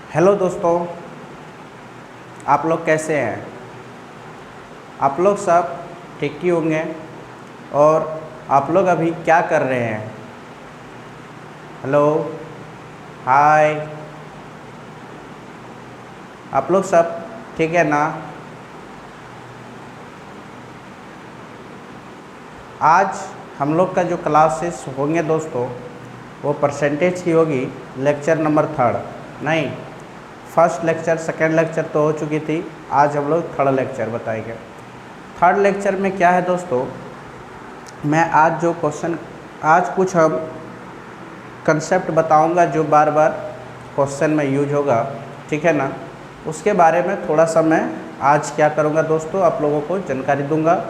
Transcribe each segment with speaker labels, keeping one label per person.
Speaker 1: Hello दोस्तों, आप लोग कैसे हैं। आप लोग सब ठीक ही होंगे। और आप लोग अभी क्या कर रहे हैं। हेलो, हाय, आप लोग सब ठीक है ना। आज हम लोग का जो क्लासेस होंगे दोस्तों, वो परसेंटेज की होगी। लेक्चर नंबर 3 नहीं, फर्स्ट लेक्चर सेकेंड लेक्चर तो हो चुकी थी। आज हम लोग थर्ड लेक्चर बताएंगे। थर्ड लेक्चर में क्या है दोस्तों, मैं आज कुछ हम कंसेप्ट बताऊंगा जो बार बार क्वेश्चन में यूज होगा, ठीक है ना। उसके बारे में थोड़ा सा मैं आज क्या करूंगा दोस्तों, आप लोगों को जानकारी दूंगा।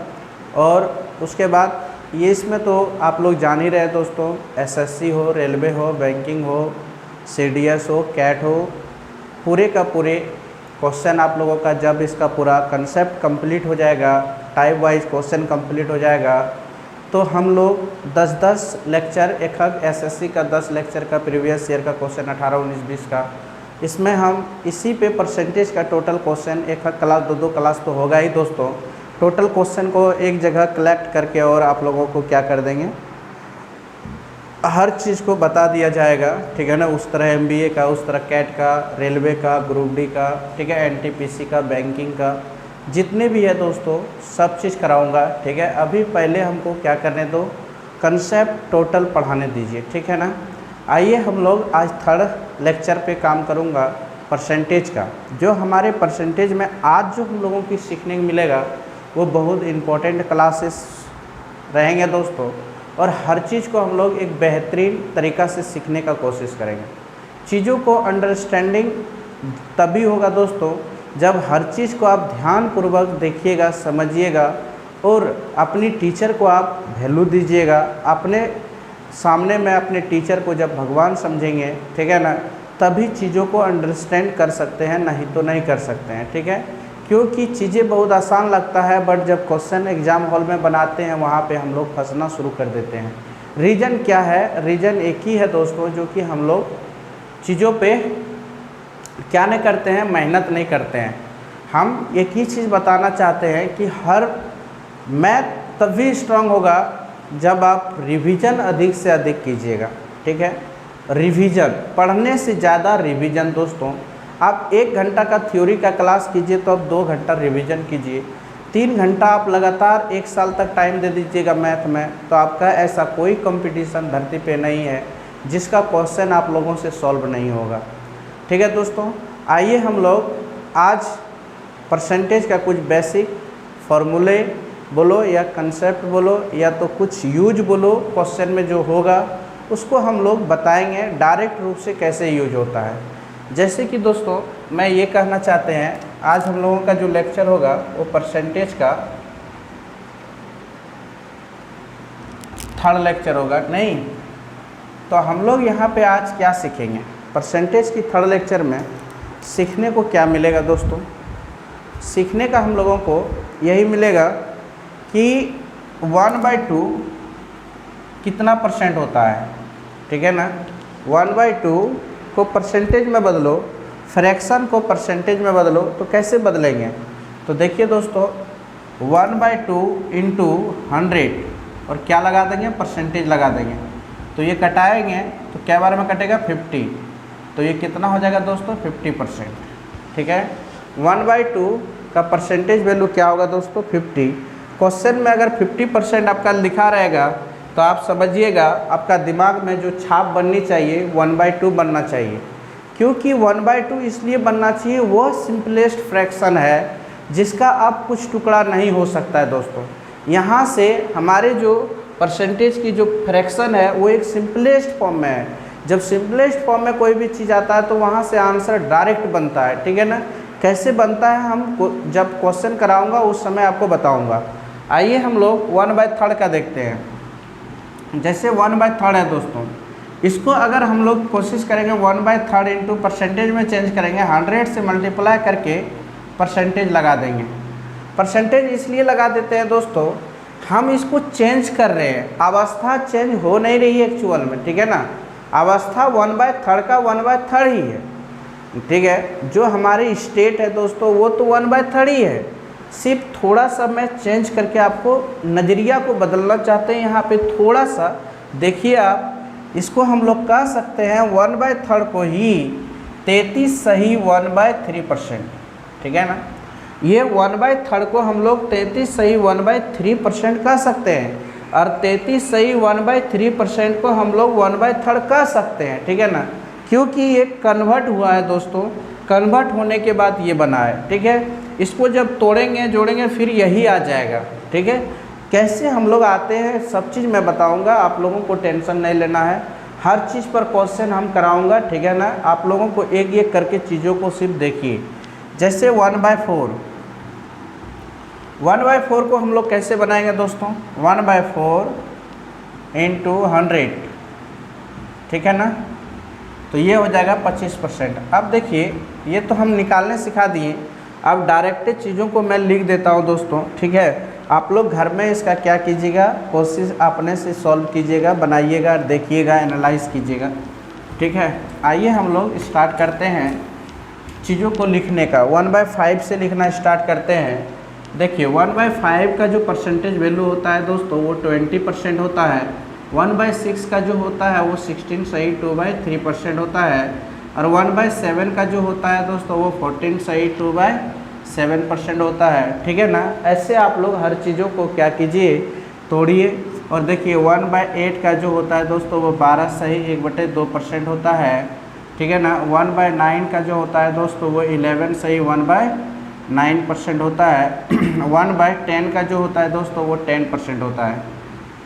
Speaker 1: और उसके बाद ये इसमें तो आप लोग जान ही रहे दोस्तों, एसएससी हो, रेलवे हो, बैंकिंग हो, सीडीएस हो, कैट हो, पूरे का पूरे क्वेश्चन आप लोगों का जब इसका पूरा कंसेप्ट कंप्लीट हो जाएगा, टाइप वाइज क्वेश्चन कंप्लीट हो जाएगा, तो हम लोग 10-10 लेक्चर, एक एसएससी का 10 लेक्चर का प्रीवियस ईयर का क्वेश्चन 18, 19, 20 का, इसमें हम इसी पे परसेंटेज का टोटल क्वेश्चन एक क्लास 2-2 क्लास तो होगा ही दोस्तों। टोटल क्वेश्चन को एक जगह कलेक्ट करके और आप लोगों को क्या कर देंगे, हर चीज़ को बता दिया जाएगा, ठीक है ना। उस तरह एमबीए का, उस तरह कैट का, रेलवे का, ग्रुप डी का, ठीक है, एनटीपीसी का, बैंकिंग का, जितने भी है दोस्तों सब चीज़ कराऊंगा, ठीक है। अभी पहले हमको क्या करने दो, कंसेप्ट टोटल पढ़ाने दीजिए, ठीक है ना। आइए हम लोग आज थर्ड लेक्चर पे काम करूंगा परसेंटेज का। जो हमारे परसेंटेज में आज जो हम लोगों की सीखने को मिलेगा वो बहुत इम्पोर्टेंट क्लासेस रहेंगे दोस्तों। और हर चीज़ को हम लोग एक बेहतरीन तरीक़ा से सीखने का कोशिश करेंगे। चीज़ों को अंडरस्टैंडिंग तभी होगा दोस्तों जब हर चीज़ को आप ध्यानपूर्वक देखिएगा, समझिएगा और अपनी टीचर को आप वैल्यू दीजिएगा। अपने सामने में अपने टीचर को जब भगवान समझेंगे, ठीक है ना, तभी चीज़ों को अंडरस्टैंड कर सकते हैं, नहीं तो नहीं कर सकते हैं, ठीक है। क्योंकि चीज़ें बहुत आसान लगता है, बट जब क्वेश्चन एग्ज़ाम हॉल में बनाते हैं वहाँ पे हम लोग फंसना शुरू कर देते हैं। रीज़न क्या है, रीज़न एक ही है दोस्तों, जो कि हम लोग चीज़ों पे क्या नहीं करते हैं, मेहनत नहीं करते हैं। हम एक ही चीज़ बताना चाहते हैं कि हर मैथ तभी स्ट्रांग होगा जब आप रिवीजन अधिक से अधिक कीजिएगा, ठीक है। रिवीजन, पढ़ने से ज़्यादा रिवीजन दोस्तों। आप 1 घंटा का थ्योरी का क्लास कीजिए तो आप 2 घंटा रिवीजन कीजिए। 3 घंटा आप लगातार 1 साल तक टाइम दे दीजिएगा मैथ में, तो आपका ऐसा कोई कंपटीशन धरती पे नहीं है जिसका क्वेश्चन आप लोगों से सॉल्व नहीं होगा, ठीक है दोस्तों। आइए हम लोग आज परसेंटेज का कुछ बेसिक फार्मूले बोलो या कंसेप्ट बोलो या तो कुछ यूज बोलो, क्वेश्चन में जो होगा उसको हम लोग बताएंगे डायरेक्ट रूप से कैसे यूज होता है। जैसे कि दोस्तों मैं ये कहना चाहते हैं, आज हम लोगों का जो लेक्चर होगा वो परसेंटेज का थर्ड लेक्चर होगा, नहीं तो हम लोग यहाँ पे आज क्या सीखेंगे, परसेंटेज की थर्ड लेक्चर में सीखने को क्या मिलेगा दोस्तों। सीखने का हम लोगों को यही मिलेगा कि 1/2 कितना परसेंट होता है, ठीक है ना। 1/2 को परसेंटेज में बदलो, फ्रैक्शन को परसेंटेज में बदलो, तो कैसे बदलेंगे। तो देखिए दोस्तों, 1/2 इंटू 100 और क्या लगा देंगे, परसेंटेज लगा देंगे। तो ये कटाएंगे तो क्या बार में कटेगा, 50। तो ये कितना हो जाएगा दोस्तों, 50%, ठीक है। 1/2 का परसेंटेज वैल्यू क्या होगा दोस्तों, 50। क्वेश्चन में अगर 50% आपका लिखा रहेगा तो आप समझिएगा आपका दिमाग में जो छाप बननी चाहिए 1/2 बनना चाहिए। क्योंकि 1/2 इसलिए बनना चाहिए, वह सिंपलेस्ट फ्रैक्शन है जिसका अब कुछ टुकड़ा नहीं हो सकता है दोस्तों। यहाँ से हमारे जो परसेंटेज की जो फ्रैक्शन है वो एक सिंपलेस्ट फॉर्म में है। जब सिंपलेस्ट फॉर्म में कोई भी चीज़ आता है तो वहाँ से आंसर डायरेक्ट बनता है, ठीक है ना। कैसे बनता है हम जब क्वेश्चन कराऊँगा उस समय आपको बताऊँगा। आइए हम लोग 1/3 का देखते हैं। जैसे 1/3 है दोस्तों, इसको अगर हम लोग कोशिश करेंगे 1/3 इंटू परसेंटेज में चेंज करेंगे, 100 से मल्टीप्लाई करके परसेंटेज लगा देंगे। परसेंटेज इसलिए लगा देते हैं दोस्तों, हम इसको चेंज कर रहे हैं, अवस्था चेंज हो नहीं रही है एक्चुअल में, ठीक है ना। अवस्था 1/3 का 1/3 ही है। ठीक है। जो हमारी स्टेट है दोस्तों वो तो 1/3 ही है, सिर्फ थोड़ा सा मैं चेंज करके आपको नज़रिया को बदलना चाहते हैं। यहाँ पे थोड़ा सा देखिए आप, इसको हम लोग कह सकते हैं 1/3 को ही 33 सही 1/3%, ठीक है ना। ये 1/3 को हम लोग 33 सही 1/3% कह सकते हैं, और 33 सही 1/3% को हम लोग 1/3 कह सकते हैं, ठीक है ना, क्योंकि ये कन्वर्ट हुआ है दोस्तों। कन्वर्ट होने के बाद ये बना है, ठीक है। इसको जब तोड़ेंगे जोड़ेंगे फिर यही आ जाएगा, ठीक है। कैसे हम लोग आते हैं सब चीज़ मैं बताऊंगा, आप लोगों को टेंशन नहीं लेना है, हर चीज़ पर क्वेश्चन हम कराऊंगा, ठीक है ना। आप लोगों को एक एक करके चीज़ों को सिर्फ देखिए। जैसे 1/4 को हम लोग कैसे बनाएंगे दोस्तों, 1/4 × 100, ठीक है ना, तो ये हो जाएगा 25%। अब देखिए ये तो हम निकालने सिखा दिए, अब डायरेक्ट चीज़ों को मैं लिख देता हूँ दोस्तों, ठीक है। आप लोग घर में इसका क्या कीजिएगा, कोशिश अपने से सॉल्व कीजिएगा, बनाइएगा, देखिएगा, एनालाइज कीजिएगा, ठीक है। आइए हम लोग स्टार्ट करते हैं चीज़ों को लिखने का। 1/5 से लिखना स्टार्ट करते हैं। देखिए 1/5 का जो परसेंटेज वैल्यू होता है दोस्तों वो 20% होता है। 1/6 का जो होता है वो 16 सही 2/3% होता है, और 1/7 का जो होता है दोस्तों वो 14 सही 2/7% होता है, ठीक है ना। ऐसे आप लोग हर चीज़ों को क्या कीजिए, तोड़िए। और देखिए 1/8 का जो होता है दोस्तों वो 12 सही 1/2% होता है, ठीक है ना। 1/9 का जो होता है दोस्तों वो 11 सही 1/9% होता है। 1/10 का जो होता है दोस्तों वो 10% होता है,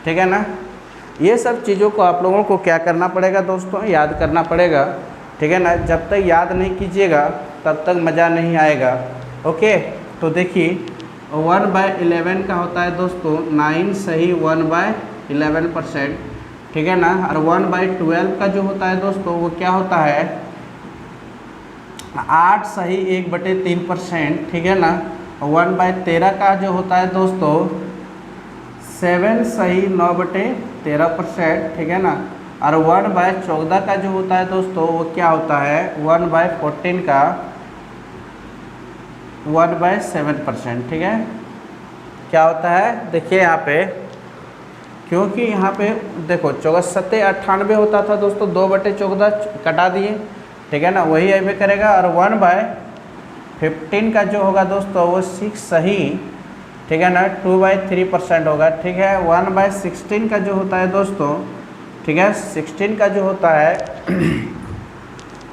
Speaker 1: ठीक है ना। ये सब चीज़ों को आप लोगों को क्या करना पड़ेगा दोस्तों, याद करना पड़ेगा, ठीक है ना। जब तक याद नहीं कीजिएगा तब तक मज़ा नहीं आएगा, ओके। तो देखिए 1/11 का होता है दोस्तों 9 सही 1/11%, ठीक है ना। और 1/12 का जो होता है दोस्तों वो क्या होता है 8 सही 1/3%, ठीक है ना। 1/13 का जो होता है दोस्तों 7 सही 9/13%, ठीक है ना। और 1/14 का जो होता है दोस्तों वो क्या होता है 1/14 का 1/7%, ठीक है। क्या होता है देखिए यहाँ पे, क्योंकि यहाँ पे देखो 64 98 होता था दोस्तों, 2/14 कटा दिए, ठीक है ना, वही ऐसे करेगा। और 1/15 का जो होगा दोस्तों वो 6 सही, ठीक है ना, 2/3% होगा, ठीक है। 1/16 का जो होता है दोस्तों, ठीक है, 16 का जो होता है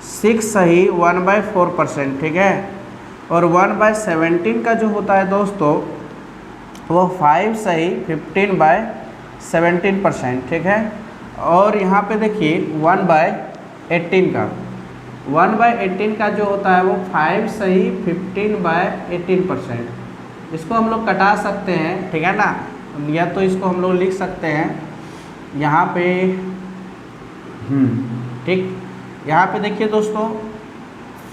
Speaker 1: 6 सही 1/4%, ठीक है। और 1/17 का जो होता है दोस्तों वो 5 सही 15/17%, ठीक है। और यहाँ पे देखिए 1/18 का जो होता है वो 5 सही 15/18%। इसको हम लोग कटा सकते हैं, ठीक है ना, या तो इसको हम लोग लिख सकते हैं यहाँ पे, ठीक। यहाँ पे देखिए दोस्तों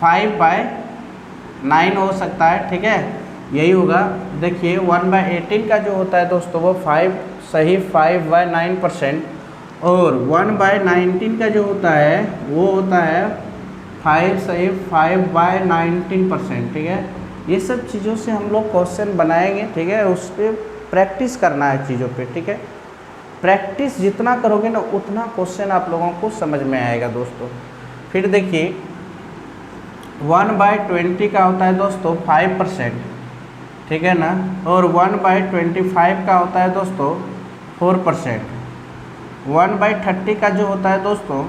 Speaker 1: 5/9 हो सकता है, ठीक है, यही होगा। देखिए 1/18 का जो होता है दोस्तों वो 5 सही 5/9%, और 1/19 का जो होता है वो होता है 5 सही 5/19%, ठीक है। ये सब चीज़ों से हम लोग क्वेश्चन बनाएंगे, ठीक है। उस पर प्रैक्टिस करना है चीज़ों पे, ठीक है। प्रैक्टिस जितना करोगे ना उतना क्वेश्चन आप लोगों को समझ में आएगा दोस्तों। फिर देखिए 1/20 का होता है दोस्तों 5%, ठीक है ना। और 1/25 का होता है दोस्तों 4%। 1/30 का जो होता है दोस्तों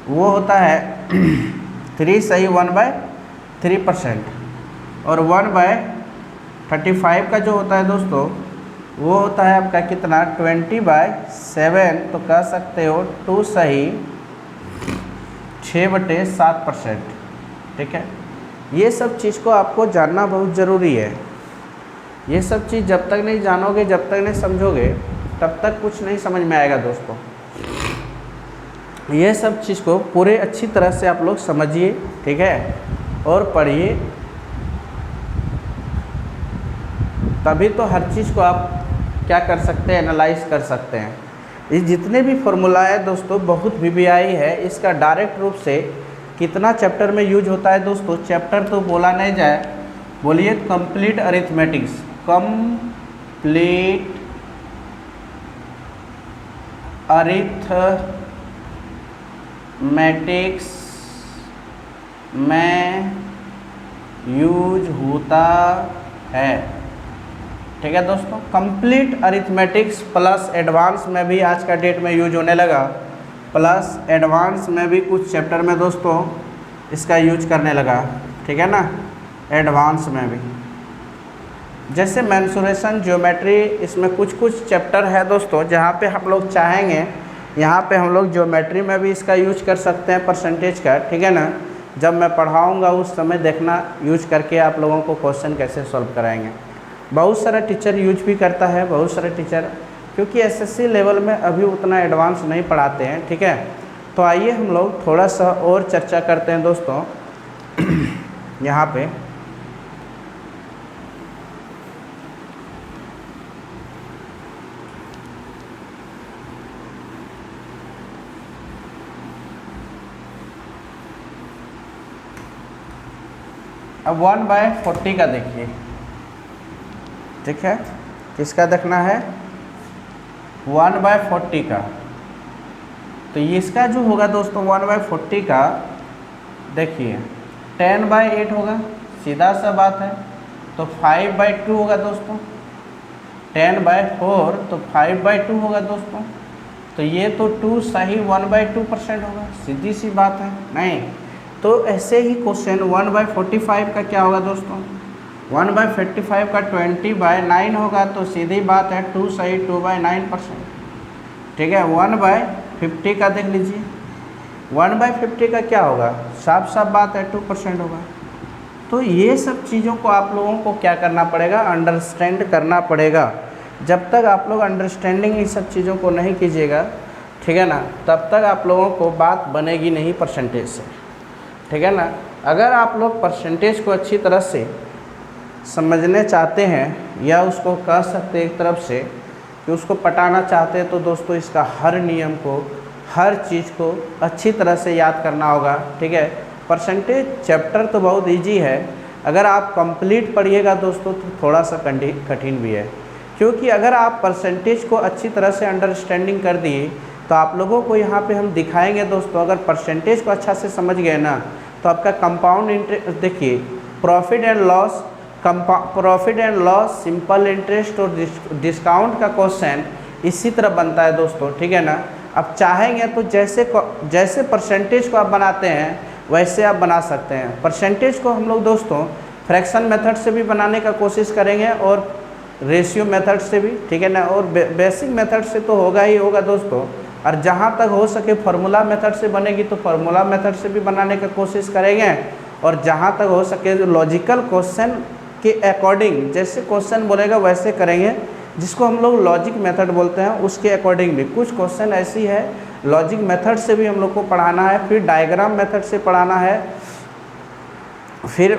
Speaker 1: वो होता है 3 सही 1/3%। और 1/35 का जो होता है दोस्तों वो होता है आपका कितना 20/7, तो कह सकते हो 2 सही 6/7%, ठीक है। ये सब चीज़ को आपको जानना बहुत ज़रूरी है। ये सब चीज़ जब तक नहीं जानोगे, जब तक नहीं समझोगे, तब तक कुछ नहीं समझ में आएगा दोस्तों। ये सब चीज़ को पूरे अच्छी तरह से आप लोग समझिए, ठीक है, और पढ़िए, तभी तो हर चीज़ को आप क्या कर सकते हैं, एनालाइज कर सकते हैं। ये जितने भी फॉर्मूला है दोस्तों, बहुत VBI है, इसका डायरेक्ट रूप से कितना चैप्टर में यूज होता है दोस्तों? चैप्टर तो बोला नहीं जाए, बोलिए कंप्लीट अरिथमेटिक्स, कंप्लीट अरिथमेटिक्स में यूज होता है। ठीक है दोस्तों, कंप्लीट अरिथमेटिक्स प्लस एडवांस में भी आज का डेट में यूज होने लगा, प्लस एडवांस में भी कुछ चैप्टर में दोस्तों इसका यूज करने लगा। ठीक है ना, एडवांस में भी, जैसे मेंसुरेशन, ज्योमेट्री, इसमें कुछ कुछ चैप्टर है दोस्तों जहाँ पे हम लोग चाहेंगे यहाँ पे हम लोग ज्योमेट्री में भी इसका यूज कर सकते हैं परसेंटेज का। ठीक है ना, जब मैं पढ़ाऊँगा उस समय देखना यूज करके आप लोगों को क्वेश्चन कैसे सॉल्व कराएंगे। बहुत सारा टीचर यूज भी करता है, बहुत सारे टीचर, क्योंकि एसएससी लेवल में अभी उतना एडवांस नहीं पढ़ाते हैं। ठीक है, तो आइए हम लोग थोड़ा सा और चर्चा करते हैं दोस्तों यहाँ पे। अब 1/40 का देखिए। ठीक है, किसका देखना है? 1/40 का। तो इसका जो होगा दोस्तों 1/40 का, देखिए 10/8 होगा, सीधा सा बात है। तो 5/2 होगा दोस्तों, 10/4 तो 5/2 होगा दोस्तों। तो ये तो 2 सही 1/2% होगा, सीधी सी बात है। नहीं तो ऐसे ही क्वेश्चन 1/45 का क्या होगा दोस्तों? 1/45 का 20/9 होगा, तो सीधी बात है 2 सही 2/9%। ठीक है, 1/50 का देख लीजिए, 1/50 का क्या होगा? साफ साफ बात है 2% होगा। तो ये सब चीज़ों को आप लोगों को क्या करना पड़ेगा? अंडरस्टैंड करना पड़ेगा। जब तक आप लोग अंडरस्टैंडिंग इन सब चीज़ों को नहीं कीजिएगा, ठीक है ना, तब तक आप लोगों को बात बनेगी नहीं परसेंटेज से। ठीक है ना, अगर आप लोग परसेंटेज को अच्छी तरह से समझने चाहते हैं, या उसको कह सकते हैं एक तरफ से कि उसको पटाना चाहते हैं, तो दोस्तों इसका हर नियम को, हर चीज़ को अच्छी तरह से याद करना होगा। ठीक है, परसेंटेज चैप्टर तो बहुत इजी है, अगर आप कंप्लीट पढ़िएगा दोस्तों तो थोड़ा सा कठिन भी है। क्योंकि अगर आप परसेंटेज को अच्छी तरह से अंडरस्टैंडिंग कर दिए, तो आप लोगों को यहाँ पे हम दिखाएंगे दोस्तों, अगर परसेंटेज को अच्छा से समझ गए ना, तो आपका कंपाउंड इंटरेस्ट, देखिए profit and loss, simple interest और डिस्काउंट का क्वेश्चन इसी तरह बनता है दोस्तों। ठीक है ना, अब चाहेंगे तो जैसे परसेंटेज को आप बनाते हैं वैसे आप बना सकते हैं। परसेंटेज को हम लोग दोस्तों फ्रैक्शन मेथड से भी बनाने का कोशिश करेंगे, और रेशियो मेथड से भी। ठीक है ना, और बेसिक मेथड से तो होगा ही होगा दोस्तों, और जहाँ तक हो सके फार्मूला मेथड से बनेगी तो फार्मूला मेथड से भी बनाने का कोशिश करेंगे, और जहाँ तक हो सके लॉजिकल क्वेश्चन के अकॉर्डिंग, जैसे क्वेश्चन बोलेगा वैसे करेंगे, जिसको हम लोग लॉजिक मेथड बोलते हैं, उसके अकॉर्डिंग भी कुछ क्वेश्चन ऐसी है लॉजिक मेथड से भी हम लोग को पढ़ाना है, फिर डायग्राम मेथड से पढ़ाना है, फिर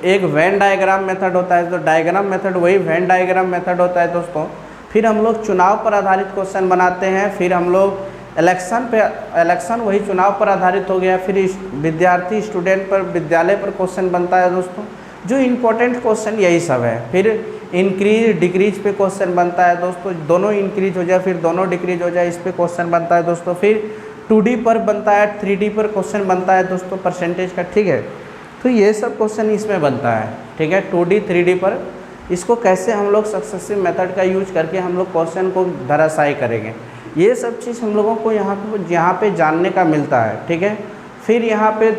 Speaker 1: एक वेन डायग्राम मेथड होता है, तो डायग्राम मेथड वही वेन डायग्राम मेथड होता है दोस्तों। फिर हम लोग चुनाव पर आधारित क्वेश्चन बनाते हैं, फिर हम लोग इलेक्शन वही चुनाव पर आधारित हो गया, फिर विद्यार्थी स्टूडेंट पर विद्यालय पर क्वेश्चन बनता है दोस्तों। जो इम्पोर्टेंट क्वेश्चन यही सब है। फिर इंक्रीज डिक्रीज पे क्वेश्चन बनता है दोस्तों, दोनों इंक्रीज हो जाए फिर दोनों डिक्रीज हो जाए, इस पे क्वेश्चन बनता है दोस्तों। फिर 2D पर बनता है, 3D पर क्वेश्चन बनता है दोस्तों परसेंटेज का। ठीक है, तो ये सब क्वेश्चन इसमें बनता है। ठीक है, 2D 3D पर इसको कैसे हम लोग सक्सेसिव मेथड का यूज करके हम लोग क्वेश्चन को धराशायी करेंगे, ये सब चीज़ हम लोगों को यहाँ पे जानने का मिलता है। ठीक है, फिर यहाँ पे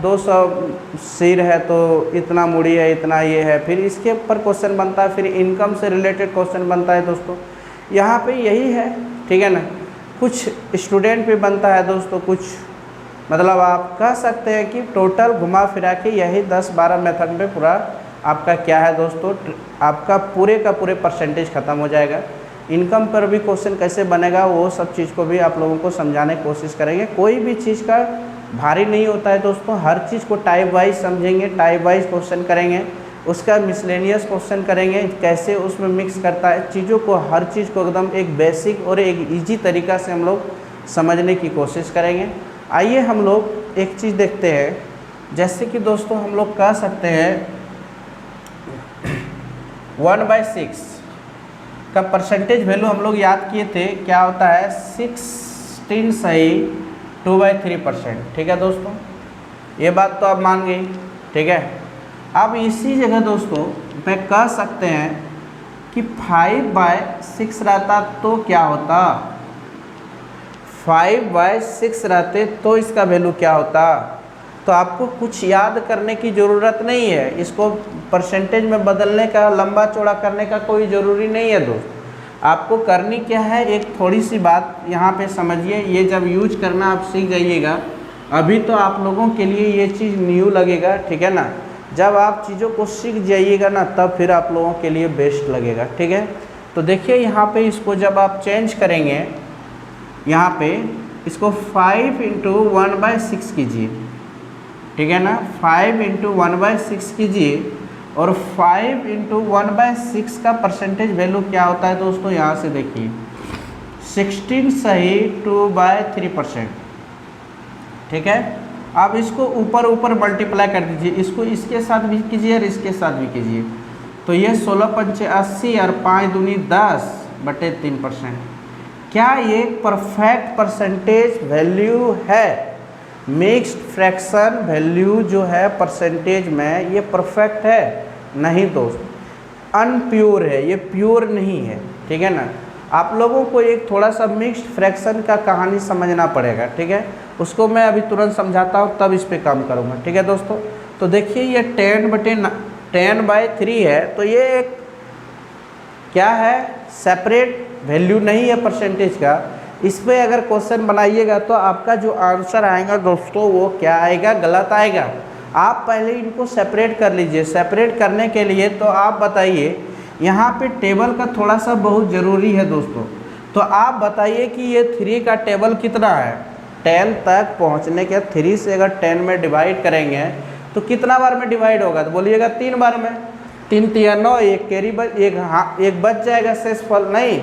Speaker 1: 200 सिर है तो इतना मूड़ी है, इतना ये है, फिर इसके ऊपर क्वेश्चन बनता है, फिर इनकम से रिलेटेड क्वेश्चन बनता है दोस्तों। यहाँ पे यही है। ठीक है ना, कुछ स्टूडेंट पे बनता है दोस्तों, कुछ मतलब आप कह सकते हैं कि टोटल घुमा फिरा के यही 10-12 मेथड में पूरा आपका क्या है दोस्तों, आपका पूरे का पूरे परसेंटेज ख़त्म हो जाएगा। इनकम पर भी क्वेश्चन कैसे बनेगा वो सब चीज़ को भी आप लोगों को समझाने की कोशिश करेंगे। कोई भी चीज़ का भारी नहीं होता है दोस्तों, हर चीज़ को टाइप वाइज समझेंगे, टाइप वाइज क्वेश्चन करेंगे, उसका मिसलेनियस क्वेश्चन करेंगे, कैसे उसमें मिक्स करता है चीज़ों को, हर चीज़ को एकदम एक बेसिक और एक ईजी तरीक़ा से हम लोग समझने की कोशिश करेंगे। आइए हम लोग एक चीज़ देखते हैं, जैसे कि दोस्तों हम लोग कह सकते हैं 1/6 का परसेंटेज वैल्यू हम लोग याद किए थे, क्या होता है 16 सही 2/3%। ठीक है दोस्तों, ये बात तो आप मान गई। ठीक है, अब इसी जगह दोस्तों मैं कह सकते हैं कि 5/6 रहता तो क्या होता, 5/6 रहते तो इसका वैल्यू क्या होता। तो आपको कुछ याद करने की ज़रूरत नहीं है, इसको परसेंटेज में बदलने का, लंबा चौड़ा करने का कोई ज़रूरी नहीं है दोस्त। आपको करनी क्या है, एक थोड़ी सी बात यहाँ पे समझिए, ये जब यूज करना आप सीख जाइएगा, अभी तो आप लोगों के लिए ये चीज़ न्यू लगेगा। ठीक है ना, जब आप चीज़ों को सीख जाइएगा ना, तब फिर आप लोगों के लिए बेस्ट लगेगा। ठीक है, तो देखिए यहाँ पे इसको जब आप चेंज करेंगे, यहाँ पे इसको 5 × 1/6 कीजिए। ठीक है ना, 5 × 1/6 कीजिए, और 5 × 1/6 का परसेंटेज वैल्यू क्या होता है दोस्तों, यहाँ से देखिए 16 सही 2/3%। ठीक है, आप इसको ऊपर ऊपर मल्टीप्लाई कर दीजिए, इसको इसके साथ भी कीजिए और इसके साथ भी कीजिए, तो ये 16×5 = 80 और 5 दूनी 10/3%। क्या ये परफेक्ट परसेंटेज वैल्यू है? मिक्स्ड फ्रैक्शन वैल्यू जो है परसेंटेज में, ये परफेक्ट है? नहीं दोस्त, अनप्योर है, ये प्योर नहीं है। ठीक है ना, आप लोगों को एक थोड़ा सा मिक्स्ड फ्रैक्शन का कहानी समझना पड़ेगा। ठीक है, उसको मैं अभी तुरंत समझाता हूँ, तब इस पे काम करूँगा। ठीक है दोस्तों, तो देखिए ये 10/3 है, तो ये एक क्या है, सेपरेट वैल्यू नहीं है परसेंटेज का। इस पर अगर क्वेश्चन बनाइएगा तो आपका जो आंसर आएगा दोस्तों, वो क्या आएगा, गलत आएगा। आप पहले इनको सेपरेट कर लीजिए। सेपरेट करने के लिए तो आप बताइए, यहाँ पे टेबल का थोड़ा सा बहुत ज़रूरी है दोस्तों। तो आप बताइए कि ये 3 का टेबल कितना है, 10 तक पहुँचने के 3 से अगर 10 में डिवाइड करेंगे तो कितना बार में डिवाइड होगा, तो बोलिएगा 3 बार में। 3 × 3 = 9, एक कैरी एक बच जाएगा शेषफल नहीं।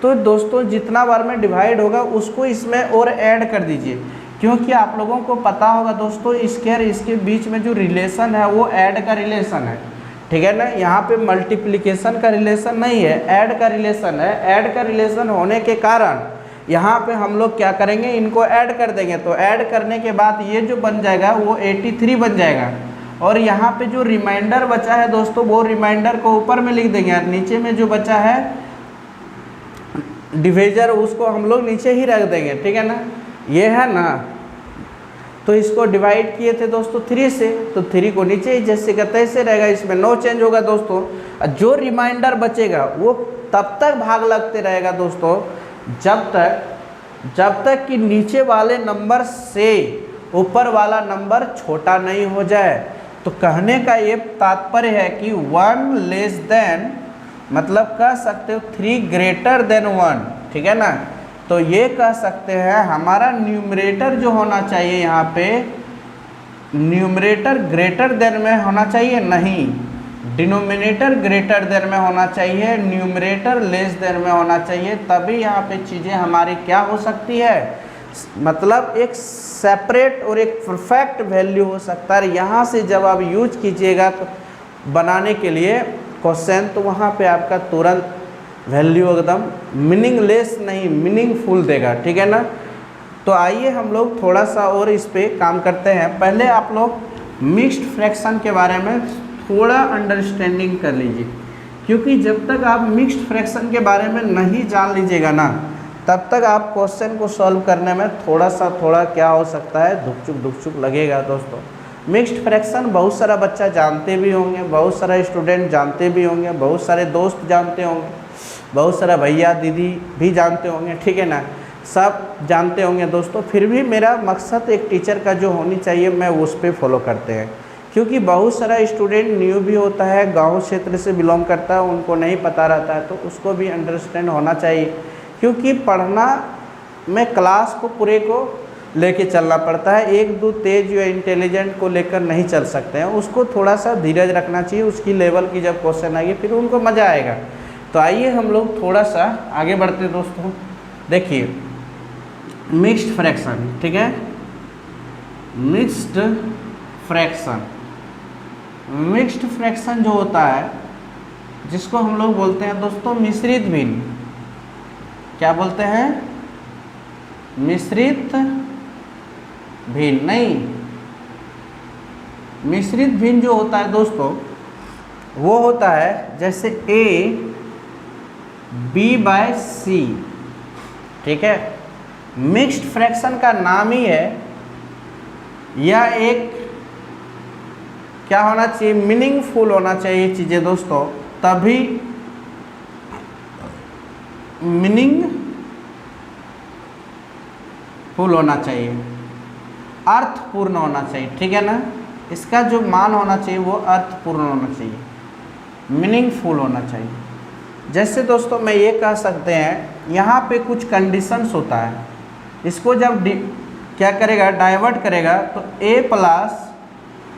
Speaker 1: तो दोस्तों जितना बार में डिवाइड होगा उसको इसमें और ऐड कर दीजिए, क्योंकि आप लोगों को पता होगा दोस्तों, स्क्वायर इसके बीच में जो रिलेशन है वो ऐड का रिलेशन है। ठीक है ना, यहाँ पे मल्टीप्लिकेशन का रिलेशन नहीं है, ऐड का रिलेशन है। ऐड का रिलेशन होने के कारण यहाँ पे हम लोग क्या करेंगे, इनको ऐड कर देंगे। तो ऐड करने के बाद ये जो बन जाएगा वो 83 बन जाएगा, और यहाँ पे जो रिमाइंडर बचा है दोस्तों, वो रिमाइंडर को ऊपर में लिख देंगे, और नीचे में जो बचा है डिवीजर, उसको हम लोग नीचे ही रख देंगे। ठीक है ना, ये है ना, तो इसको डिवाइड किए थे दोस्तों 3 से, तो 3 को नीचे ही जैसे का तैसे रहेगा, इसमें नो चेंज होगा दोस्तों। जो रिमाइंडर बचेगा वो तब तक भाग लगते रहेगा दोस्तों, जब तक कि नीचे वाले नंबर से ऊपर वाला नंबर छोटा नहीं हो जाए। तो कहने का ये तात्पर्य है कि 1 लेस देन, मतलब कह सकते हो 3 ग्रेटर देन 1। ठीक है ना, तो ये कह सकते हैं हमारा न्यूमरेटर जो होना चाहिए, यहाँ पे न्यूमरेटर ग्रेटर देन में होना चाहिए, नहीं डिनोमिनेटर ग्रेटर देन में होना चाहिए, न्यूमरेटर लेस देन में होना चाहिए। तभी यहाँ पे चीज़ें हमारी क्या हो सकती है, मतलब एक सेपरेट और एक परफेक्ट वैल्यू हो सकता है। यहाँ से जब आप यूज कीजिएगा तो बनाने के लिए क्वेश्चन, तो वहाँ पे आपका तुरंत वैल्यू एकदम मीनिंगलेस नहीं मीनिंगफुल देगा। ठीक है ना, तो आइए हम लोग थोड़ा सा और इस पे काम करते हैं। पहले आप लोग मिक्स्ड फ्रैक्शन के बारे में थोड़ा अंडरस्टैंडिंग कर लीजिए, क्योंकि जब तक आप मिक्स्ड फ्रैक्शन के बारे में नहीं जान लीजिएगा ना, तब तक आप क्वेश्चन को सॉल्व करने में थोड़ा क्या हो सकता है, दुख लगेगा दोस्तों। मिक्स्ड फ्रैक्शन बहुत सारा बच्चा जानते भी होंगे, बहुत सारा स्टूडेंट जानते भी होंगे, बहुत सारे दोस्त जानते होंगे, बहुत सारा भैया दीदी भी जानते होंगे। ठीक है ना, सब जानते होंगे दोस्तों। फिर भी मेरा मकसद एक टीचर का जो होनी चाहिए, मैं उस पर फॉलो करते हैं, क्योंकि बहुत सारा स्टूडेंट न्यू भी होता है, गांव क्षेत्र से बिलोंग करता है, उनको नहीं पता रहता है, तो उसको भी अंडरस्टैंड होना चाहिए। क्योंकि पढ़ना में क्लास को पूरे को लेके चलना पड़ता है, एक दो तेज या इंटेलिजेंट को लेकर नहीं चल सकते हैं, उसको थोड़ा सा धीरज रखना चाहिए। उसकी लेवल की जब क्वेश्चन आएगी फिर उनको मज़ा आएगा। तो आइए हम लोग थोड़ा सा आगे बढ़ते हैं दोस्तों। देखिए मिक्स्ड फ्रैक्शन, ठीक है, मिक्स्ड फ्रैक्शन। मिक्स्ड फ्रैक्शन जो होता है, जिसको हम लोग बोलते हैं दोस्तों मिश्रित भिन्न। क्या बोलते हैं? मिश्रित भिन्न। नहीं, मिश्रित भिन्न जो होता है दोस्तों, वो होता है जैसे A B/C। ठीक है, मिक्स्ड फ्रैक्शन का नाम ही है, यह एक क्या होना चाहिए, मीनिंगफुल होना चाहिए चीज़ें दोस्तों, तभी मीनिंगफुल होना चाहिए, अर्थपूर्ण होना चाहिए। ठीक है ना, इसका जो मान होना चाहिए वो अर्थपूर्ण होना चाहिए, मीनिंगफुल होना चाहिए। जैसे दोस्तों मैं ये कह सकते हैं, यहाँ पे कुछ कंडीशंस होता है, इसको जब क्या करेगा, डाइवर्ट करेगा, तो A प्लस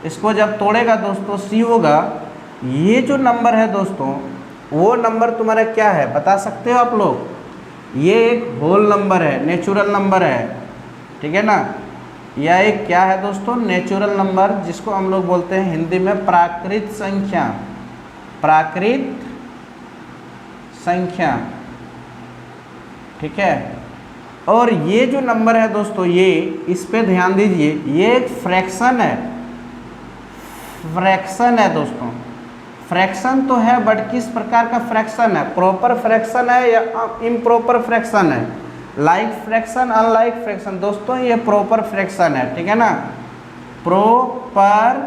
Speaker 1: इसको जब तोड़ेगा दोस्तों C होगा। ये जो नंबर है दोस्तों, वो नंबर तुम्हारा क्या है बता सकते हो आप लोग? ये एक होल नंबर है, नेचुरल नंबर है। ठीक है ना, यह एक क्या है दोस्तों, नेचुरल नंबर, जिसको हम लोग बोलते हैं हिंदी में प्राकृत संख्या। प्राकृत संख्या। ठीक है, और ये जो नंबर है दोस्तों, ये इस पे ध्यान दीजिए, ये एक फ्रैक्शन है। फ्रैक्शन है दोस्तों, फ्रैक्शन तो है, बट किस प्रकार का फ्रैक्शन है? प्रॉपर फ्रैक्शन है या इम्प्रॉपर फ्रैक्शन है? Like fraction, unlike fraction. दोस्तों ये प्रॉपर फ्रैक्शन है। ठीक है ना, प्रॉपर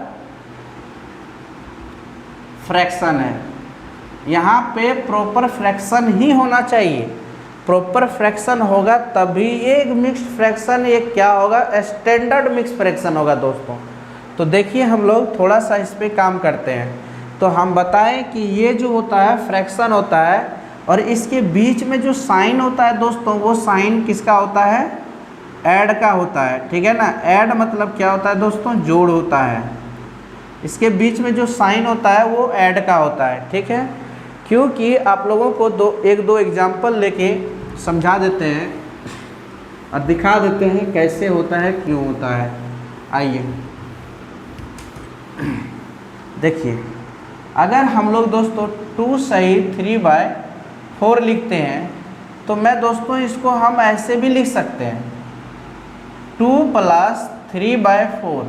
Speaker 1: फ्रैक्शन है। यहाँ पे प्रॉपर फ्रैक्शन ही होना चाहिए। प्रॉपर फ्रैक्शन होगा तभी एक मिक्स्ड फ्रैक्शन, ये क्या होगा, स्टैंडर्ड मिक्स फ्रैक्शन होगा दोस्तों। तो देखिए हम लोग थोड़ा सा इस पे काम करते हैं। तो हम बताएं कि ये जो होता है फ्रैक्शन होता है, और इसके बीच में जो साइन होता है दोस्तों, वो साइन किसका होता है? ऐड का होता है। ठीक है ना, ऐड मतलब क्या होता है दोस्तों, जोड़ होता है। इसके बीच में जो साइन होता है वो ऐड का होता है। ठीक है, क्योंकि आप लोगों को एक दो एग्जाम्पल लेके समझा देते हैं और दिखा देते हैं कैसे होता है, क्यों होता है। आइए देखिए, अगर हम लोग दोस्तों 2 सही 3/4 लिखते हैं, तो मैं दोस्तों इसको हम ऐसे भी लिख सकते हैं, 2 + 3/4।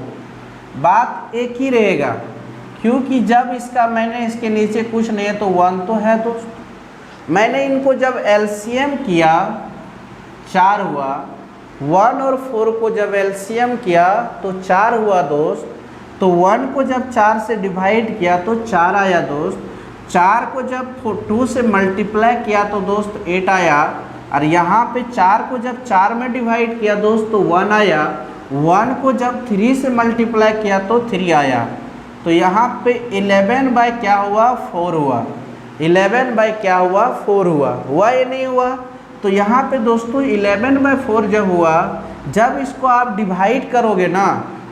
Speaker 1: बात एक ही रहेगा, क्योंकि जब इसका मैंने इसके नीचे कुछ नहीं है तो 1 तो है दोस्त। मैंने इनको जब एलसीएम किया 4 हुआ, 1 और 4 को जब एलसीएम किया तो 4 हुआ दोस्त। तो 1 को जब 4 से डिवाइड किया तो 4 आया दोस्त। 4 को जब 2 से मल्टीप्लाई किया तो दोस्त 8 आया। और यहाँ पे 4 को जब 4 में डिवाइड किया दोस्त तो 1 आया। 1 को जब 3 से मल्टीप्लाई किया तो 3 आया। तो यहाँ पे 11 बाय क्या हुआ, 4 हुआ। 11 बाय क्या हुआ, 4 हुआ। हुआ या नहीं हुआ? तो यहाँ पे दोस्तों 11/4 जब हुआ, जब इसको आप डिवाइड करोगे ना,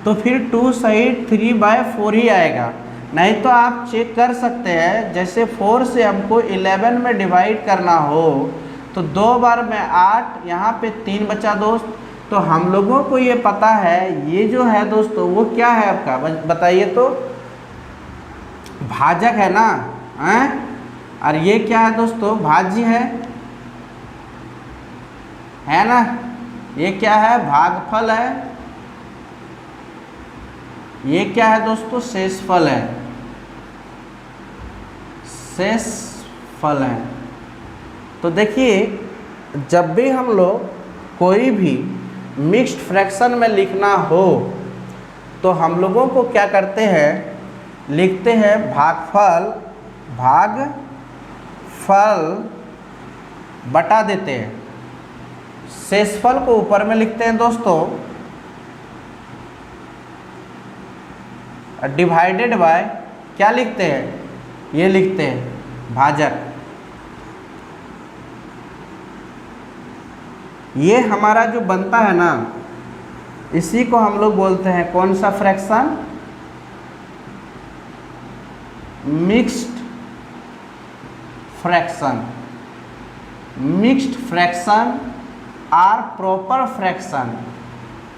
Speaker 1: तो फिर 2 सही 3/4 ही आएगा। नहीं तो आप चेक कर सकते हैं, जैसे 4 से हमको 11 में डिवाइड करना हो तो 2 बार में 8, यहाँ पे 3 बचा दोस्त। तो हम लोगों को ये पता है, ये जो है दोस्तों वो क्या है आपका, बताइए तो, भाजक है ना, हैं? और ये क्या है दोस्तों, भाज्य है ना। ये क्या है, भागफल है। ये क्या है दोस्तों, शेषफल है। शेषफल है। तो देखिए, जब भी हम लोग कोई भी मिक्स्ड फ्रैक्शन में लिखना हो तो हम लोगों को क्या करते हैं, लिखते हैं भागफल बटा देते हैं। शेषफल को ऊपर में लिखते हैं दोस्तों, डिवाइडेड बाय क्या लिखते हैं, ये लिखते हैं भाजक। ये हमारा जो बनता है ना, इसी को हम लोग बोलते हैं कौन सा fraction, mixed fraction. Mixed fraction or proper fraction.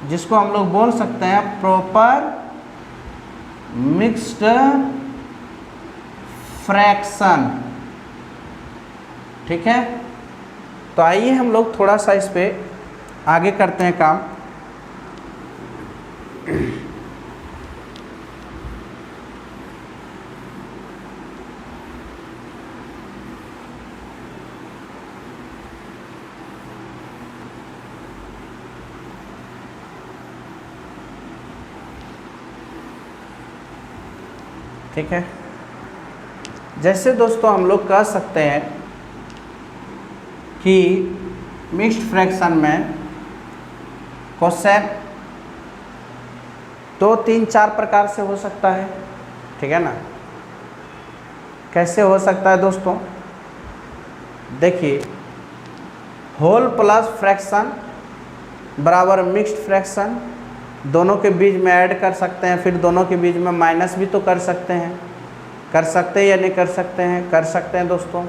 Speaker 1: जिसको हम लोग बोल सकते हैं प्रॉपर मिक्स्ड फ्रैक्शन। ठीक है, तो आइए हम लोग थोड़ा सा इस पे आगे करते हैं काम। ठीक है, जैसे दोस्तों हम लोग कह सकते हैं कि मिक्स्ड फ्रैक्शन में क्वेश्चन 2, 3, 4 प्रकार से हो सकता है। ठीक है ना, कैसे हो सकता है दोस्तों? देखिए, होल प्लस फ्रैक्शन बराबर मिक्स्ड फ्रैक्शन, दोनों के बीच में ऐड कर सकते हैं, फिर दोनों के बीच में माइनस भी तो कर सकते हैं। कर सकते हैं या नहीं कर सकते हैं? कर सकते हैं दोस्तों।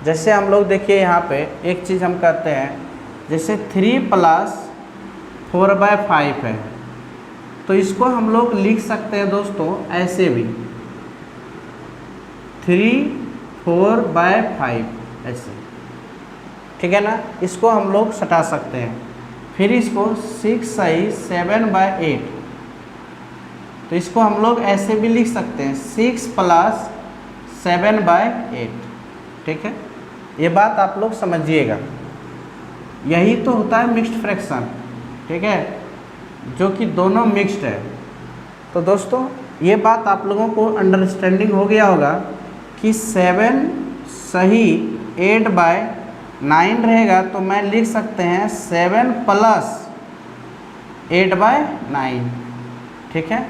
Speaker 1: जैसे हम लोग देखिए यहाँ पे एक चीज़ हम करते हैं, जैसे 3 + 4/5 है, तो इसको हम लोग लिख सकते हैं दोस्तों ऐसे भी, 3 4/5 ऐसे। ठीक है ना, इसको हम लोग सटा सकते हैं। फिर इसको 6 सही 7/8, तो इसको हम लोग ऐसे भी लिख सकते हैं 6 + 7/8। ठीक है, ये बात आप लोग समझिएगा, यही तो होता है मिक्स्ड फ्रैक्शन। ठीक है, जो कि दोनों मिक्स्ड है। तो दोस्तों ये बात आप लोगों को अंडरस्टैंडिंग हो गया होगा कि 7 सही 8/9 रहेगा, तो मैं लिख सकते हैं 7 + 8/9। ठीक है,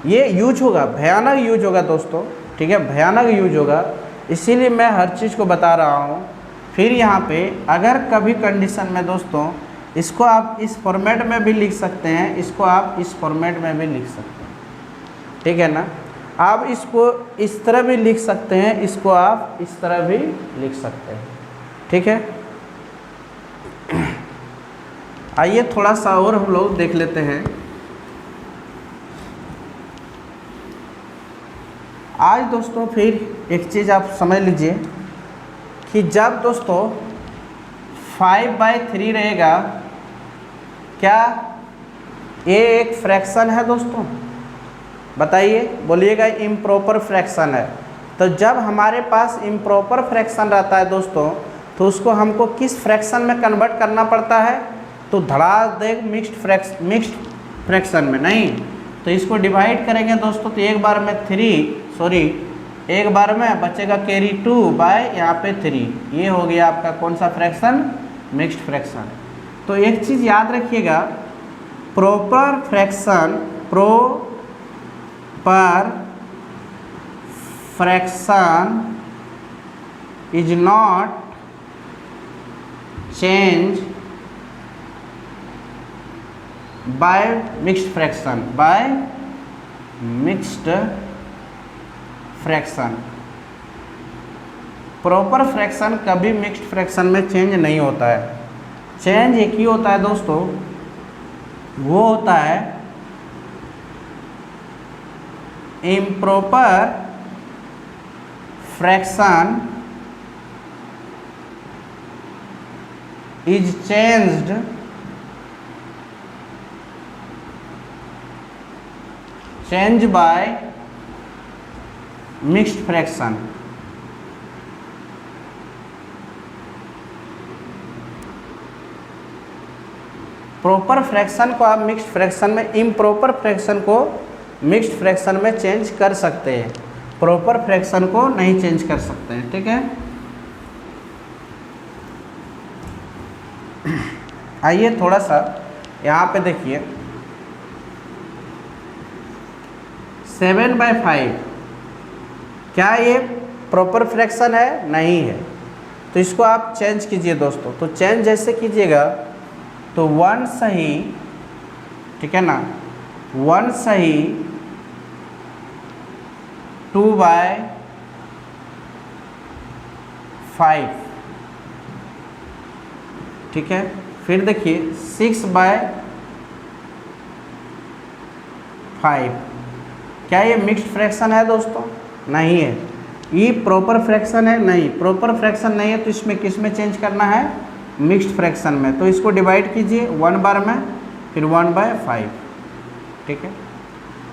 Speaker 1: ये यूज होगा, भयानक यूज होगा दोस्तों। ठीक है, भयानक यूज होगा, इसीलिए मैं हर चीज़ को बता रहा हूँ। फिर यहाँ पे अगर कभी कंडीशन में दोस्तों इसको आप इस फॉर्मेट में भी लिख सकते हैं, इसको आप इस फॉर्मेट में भी लिख सकते हैं। ठीक है ना, आप इसको इस तरह भी लिख सकते हैं, इसको आप इस तरह भी लिख सकते हैं। ठीक है, आइए थोड़ा सा और हम लोग देख लेते हैं। आज दोस्तों फिर एक चीज़ आप समझ लीजिए कि जब दोस्तों 5/3 रहेगा, क्या ये एक फ्रैक्शन है दोस्तों? बताइए, बोलिएगा इम्प्रॉपर फ्रैक्शन है। तो जब हमारे पास इम्प्रॉपर फ्रैक्शन रहता है दोस्तों, तो उसको हमको किस फ्रैक्शन में कन्वर्ट करना पड़ता है? तो धड़ाधड़ मिक्स्ड फ्रैक्शन में नहीं, तो इसको डिवाइड करेंगे दोस्तों, तो एक बार में एक बार में बचेगा कैरी 2 यहाँ पे 3। ये हो गया आपका कौन सा फ्रैक्शन? Mixed fraction. तो एक चीज़ याद रखिएगा, proper fraction is not change bye mixed fraction. Proper fraction कभी मिक्स्ड फ्रैक्शन में चेंज नहीं होता है। चेंज एक ही होता है दोस्तों, वो होता है improper fraction is change bye mixed fraction. Proper fraction को आप मिक्स्ड फ्रैक्शन में, इम्प्रॉपर फ्रैक्शन को मिक्स्ड फ्रैक्शन में चेंज कर सकते हैं, प्रॉपर फ्रैक्शन को नहीं चेंज कर सकते हैं। ठीक है, आइए थोड़ा सा यहाँ पे देखिए, 7/5 क्या ये प्रॉपर फ्रैक्शन है? नहीं है। तो इसको आप चेंज कीजिए दोस्तों। तो चेंज जैसे कीजिएगा तो 1 सही, ठीक है ना, 1 सही 2/5। ठीक है, फिर देखिए 6/8 5। क्या ये मिक्स्ड फ्रैक्शन है दोस्तों? नहीं है। ये प्रॉपर फ्रैक्शन है? नहीं, प्रॉपर फ्रैक्शन नहीं है। तो इसमें किस में चेंज करना है? मिक्स्ड फ्रैक्शन में। तो इसको डिवाइड कीजिए 1 बार में, फिर 1/5। ठीक है,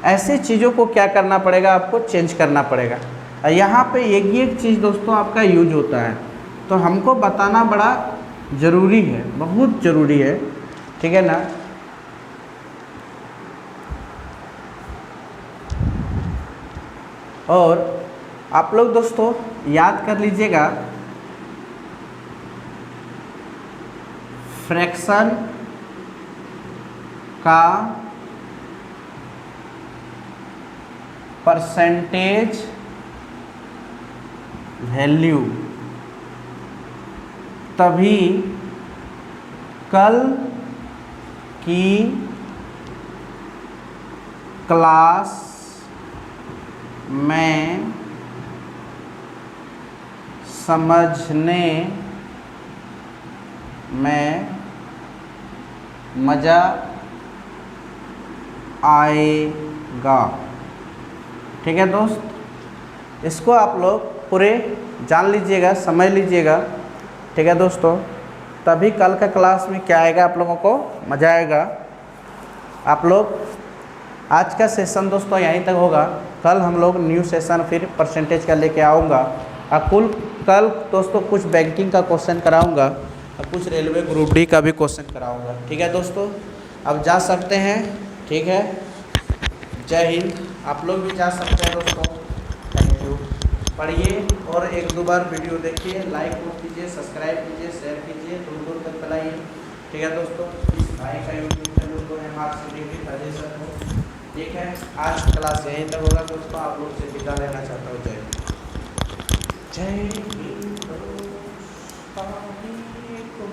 Speaker 1: ऐसे चीज़ों को क्या करना पड़ेगा? आपको चेंज करना पड़ेगा। और यहाँ पे एक चीज़ दोस्तों आपका यूज होता है, तो हमको बताना बड़ा ज़रूरी है, बहुत ज़रूरी है। ठीक है ना? और आप लोग दोस्तों याद कर लीजिएगा, फ्रैक्शन का परसेंटेज वैल्यू तभी कल की क्लास में समझने में मज़ा आएगा। ठीक है दोस्त, इसको आप लोग पूरे जान लीजिएगा, समझ लीजिएगा। ठीक है दोस्तों, तभी कल का क्लास में क्या आएगा? आप लोगों को मज़ा आएगा। आप लोग आज का सेशन दोस्तों यहीं तक होगा। कल हम लोग न्यू सेशन फिर परसेंटेज का लेके आऊँगा। और कल दोस्तों कुछ बैंकिंग का क्वेश्चन कराऊँगा और कुछ रेलवे ग्रुप डी का भी क्वेश्चन कराऊँगा। ठीक है दोस्तों, अब जा सकते हैं। ठीक है, जय हिंद। आप लोग भी जा सकते हैं दोस्तों। Thank you. पढ़िए और 1-2 बार वीडियो देखिए, लाइक कीजिए, सब्सक्राइब कीजिए, शेयर कीजिए, दूर दूर तक फैलाइए। ठीक है दोस्तों, इस भाई का यूट्यूब चैनल को है मार्क्स सजेशन को। ठीक है, आज क्लास यहीं तक होगा दोस्तों। आप लोग से विदा लेना चाहता हूँ। जय हिंद।